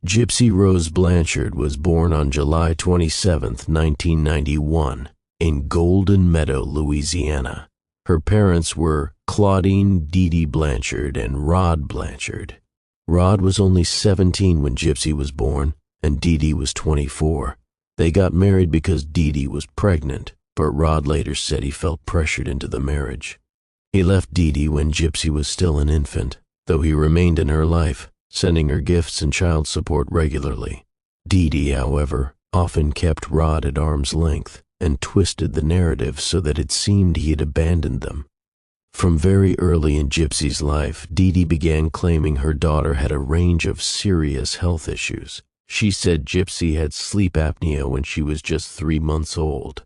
Gypsy Rose Blanchard was born on July 27, 1991, in Golden Meadow, Louisiana. Her parents were Claudine Dee Dee Blanchard and Rod Blanchard. Rod was only 17 when Gypsy was born, and Dee Dee was 24. They got married because Dee Dee was pregnant, but Rod later said he felt pressured into the marriage. He left Dee Dee when Gypsy was still an infant, though he remained in her life, sending her gifts and child support regularly. Dee Dee, however, often kept Rod at arm's length and twisted the narrative so that it seemed he had abandoned them. From very early in Gypsy's life, Dee Dee began claiming her daughter had a range of serious health issues. She said Gypsy had sleep apnea when she was just 3 months old.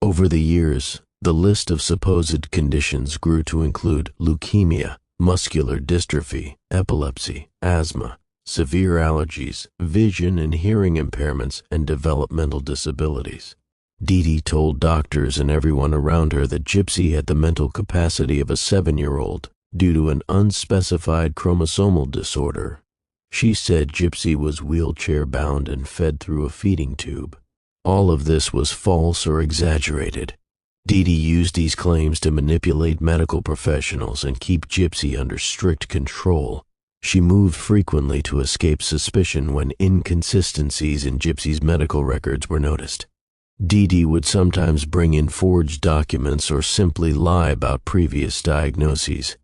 Over the years, the list of supposed conditions grew to include leukemia, muscular dystrophy, epilepsy, asthma, severe allergies, vision and hearing impairments, and developmental disabilities. Dee Dee told doctors and everyone around her that Gypsy had the mental capacity of a 7-year-old due to an unspecified chromosomal disorder. She said Gypsy was wheelchair-bound and fed through a feeding tube. All of this was false or exaggerated. Dee Dee used these claims to manipulate medical professionals and keep Gypsy under strict control. She moved frequently to escape suspicion when inconsistencies in Gypsy's medical records were noticed. Dee Dee would sometimes bring in forged documents or simply lie about previous diagnoses.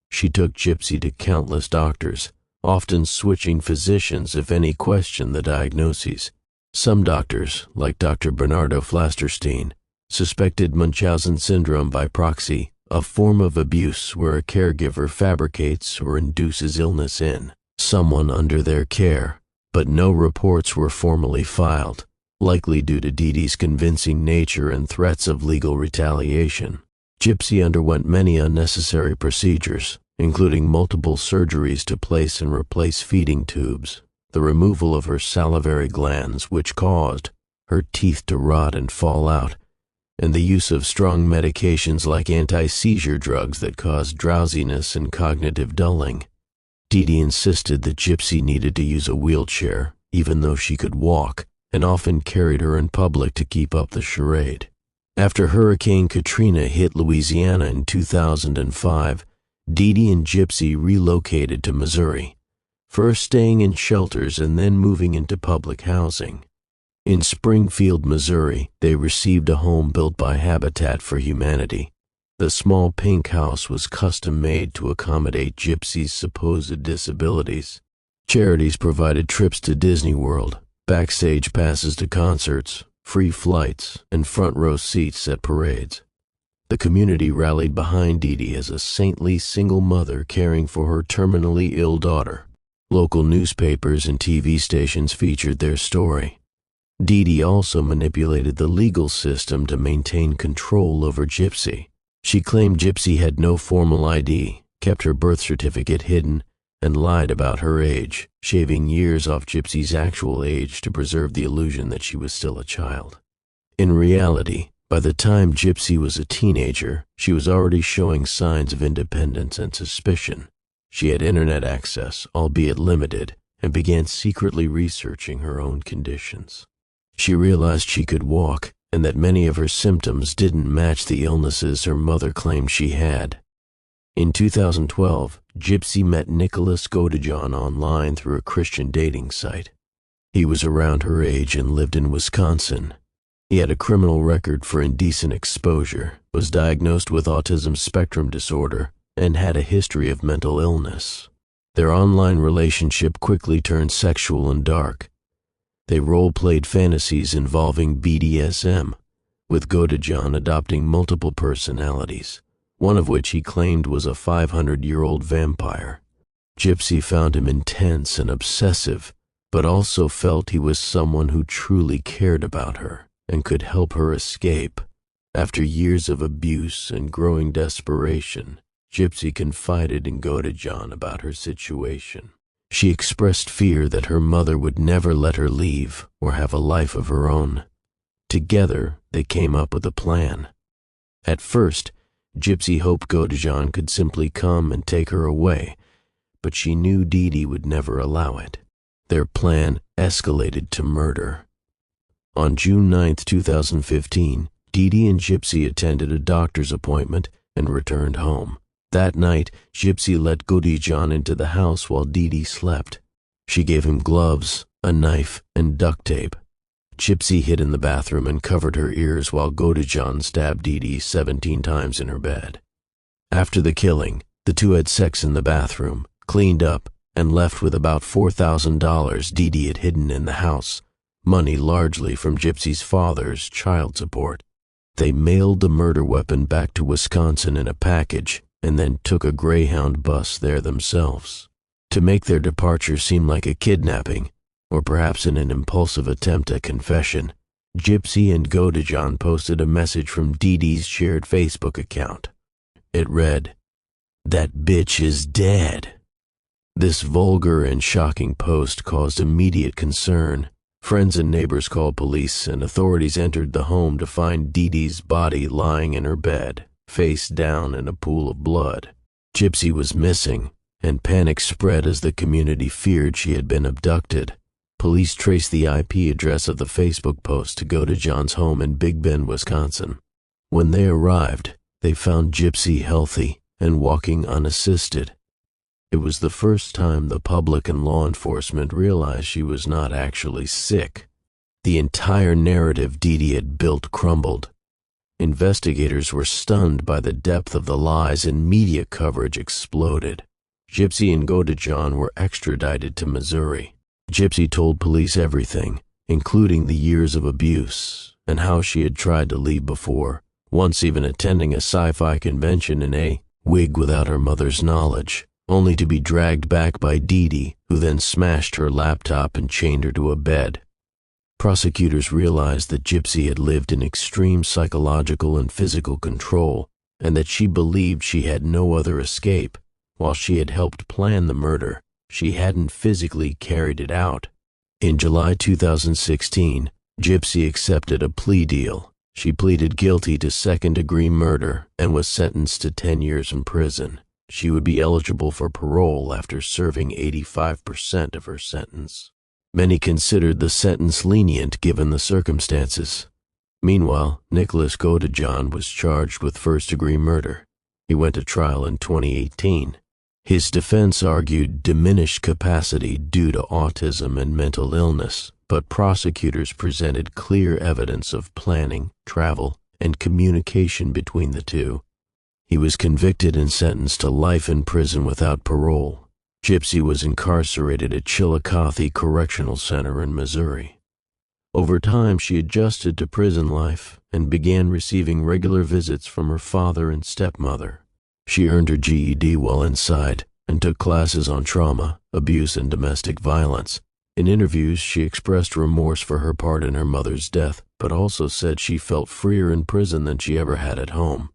She took Gypsy to countless doctors, often switching physicians if any questioned the diagnoses. Some doctors, like Dr. Bernardo Flasterstein, suspected Munchausen syndrome by proxy, a form of abuse where a caregiver fabricates or induces illness in someone under their care, but no reports were formally filed, likely due to Dee Dee's convincing nature and threats of legal retaliation. Gypsy underwent many unnecessary procedures, including multiple surgeries to place and replace feeding tubes, the removal of her salivary glands, which caused her teeth to rot and fall out, and the use of strong medications like anti-seizure drugs that caused drowsiness and cognitive dulling. Dee Dee insisted that Gypsy needed to use a wheelchair, even though she could walk, and often carried her in public to keep up the charade. After Hurricane Katrina hit Louisiana in 2005, Dee Dee and Gypsy relocated to Missouri, first staying in shelters and then moving into public housing. In Springfield, Missouri, they received a home built by Habitat for Humanity. The small pink house was custom-made to accommodate Gypsy's supposed disabilities. Charities provided trips to Disney World, backstage passes to concerts, free flights, and front-row seats at parades. The community rallied behind Dee Dee as a saintly single mother caring for her terminally ill daughter. Local newspapers and TV stations featured their story. Dee Dee also manipulated the legal system to maintain control over Gypsy. She claimed Gypsy had no formal ID, kept her birth certificate hidden, and lied about her age, shaving years off Gypsy's actual age to preserve the illusion that she was still a child. In reality, by the time Gypsy was a teenager, she was already showing signs of independence and suspicion. She had internet access, albeit limited, and began secretly researching her own conditions. She realized she could walk, and that many of her symptoms didn't match the illnesses her mother claimed she had. In 2012, Gypsy met Nicholas Godejohn online through a Christian dating site. He was around her age and lived in Wisconsin. He had a criminal record for indecent exposure, was diagnosed with autism spectrum disorder, and had a history of mental illness. Their online relationship quickly turned sexual and dark. They role-played fantasies involving BDSM, with Godejohn adopting multiple personalities, one of which he claimed was a 500-year-old vampire. Gypsy found him intense and obsessive, but also felt he was someone who truly cared about her and could help her escape. After years of abuse and growing desperation, Gypsy confided in Godejohn about her situation. She expressed fear that her mother would never let her leave or have a life of her own. Together, they came up with a plan. At first, Gypsy hoped Godejohn could simply come and take her away, but she knew Dee Dee would never allow it. Their plan escalated to murder. On June 9, 2015, Dee Dee and Gypsy attended a doctor's appointment and returned home. That night, Gypsy let Godejohn into the house while Dee Dee slept. She gave him gloves, a knife, and duct tape. Gypsy hid in the bathroom and covered her ears while Godejohn stabbed Dee Dee 17 times in her bed. After the killing, the two had sex in the bathroom, cleaned up, and left with about $4,000 Dee Dee had hidden in the house, money largely from Gypsy's father's child support. They mailed the murder weapon back to Wisconsin in a package and then took a Greyhound bus there themselves. To make their departure seem like a kidnapping, or perhaps in an impulsive attempt at confession, Gypsy and Godejohn posted a message from Dee Dee's shared Facebook account. It read, "That bitch is dead." This vulgar and shocking post caused immediate concern. Friends and neighbors called police, and authorities entered the home to find Dee Dee's body lying in her bed, face down in a pool of blood. Gypsy was missing, and panic spread as the community feared she had been abducted. Police traced the IP address of the Facebook post to Godejohn's home in Big Bend, Wisconsin. When they arrived, they found Gypsy healthy and walking unassisted. It was the first time the public and law enforcement realized she was not actually sick. The entire narrative Dee Dee had built crumbled. Investigators were stunned by the depth of the lies, and media coverage exploded. Gypsy and Godejohn were extradited to Missouri. Gypsy told police everything, including the years of abuse and how she had tried to leave before, once even attending a sci-fi convention in a wig without her mother's knowledge, only to be dragged back by Dee Dee, who then smashed her laptop and chained her to a bed. Prosecutors realized that Gypsy had lived in extreme psychological and physical control, and that she believed she had no other escape. While she had helped plan the murder, she hadn't physically carried it out. In July 2016, Gypsy accepted a plea deal. She pleaded guilty to second-degree murder and was sentenced to 10 years in prison. She would be eligible for parole after serving 85% of her sentence. Many considered the sentence lenient given the circumstances. Meanwhile, Nicholas Godejohn was charged with first-degree murder. He went to trial in 2018. His defense argued diminished capacity due to autism and mental illness, but prosecutors presented clear evidence of planning, travel, and communication between the two. He was convicted and sentenced to life in prison without parole. Gypsy was incarcerated at Chillicothe Correctional Center in Missouri. Over time, she adjusted to prison life and began receiving regular visits from her father and stepmother. She earned her GED while inside and took classes on trauma, abuse, and domestic violence. In interviews, she expressed remorse for her part in her mother's death, but also said she felt freer in prison than she ever had at home.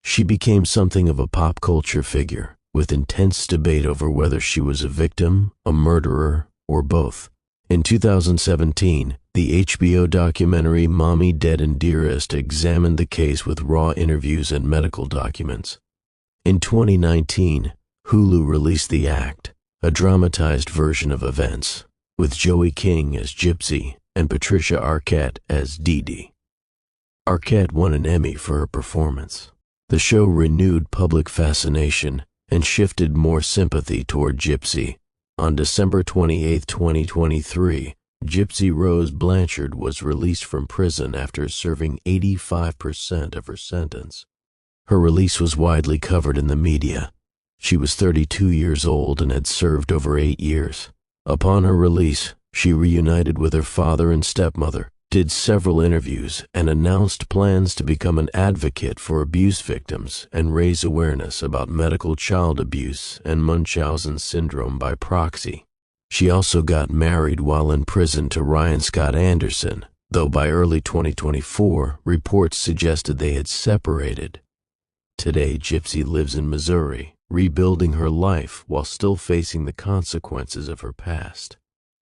She became something of a pop culture figure, with intense debate over whether she was a victim, a murderer, or both. In 2017, the HBO documentary Mommy Dead and Dearest examined the case with raw interviews and medical documents. In 2019, Hulu released The Act, a dramatized version of events, with Joey King as Gypsy and Patricia Arquette as Dee Dee. Arquette won an Emmy for her performance. The show renewed public fascination and shifted more sympathy toward Gypsy. On December 28, 2023, Gypsy Rose Blanchard was released from prison after serving 85% of her sentence. Her release was widely covered in the media. She was 32 years old and had served over 8 years. Upon her release, she reunited with her father and stepmother, did several interviews, and announced plans to become an advocate for abuse victims and raise awareness about medical child abuse and Munchausen syndrome by proxy. She also got married while in prison to Ryan Scott Anderson, though by early 2024, reports suggested they had separated. Today, Gypsy lives in Missouri, rebuilding her life while still facing the consequences of her past.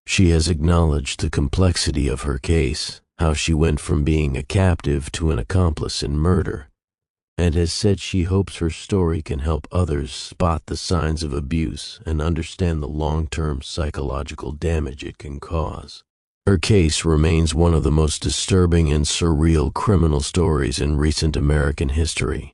She has acknowledged the complexity of her case, how she went from being a captive to an accomplice in murder. and has said she hopes her story can help others spot the signs of abuse and understand the long-term psychological damage it can cause. Her case remains one of the most disturbing and surreal criminal stories in recent American history,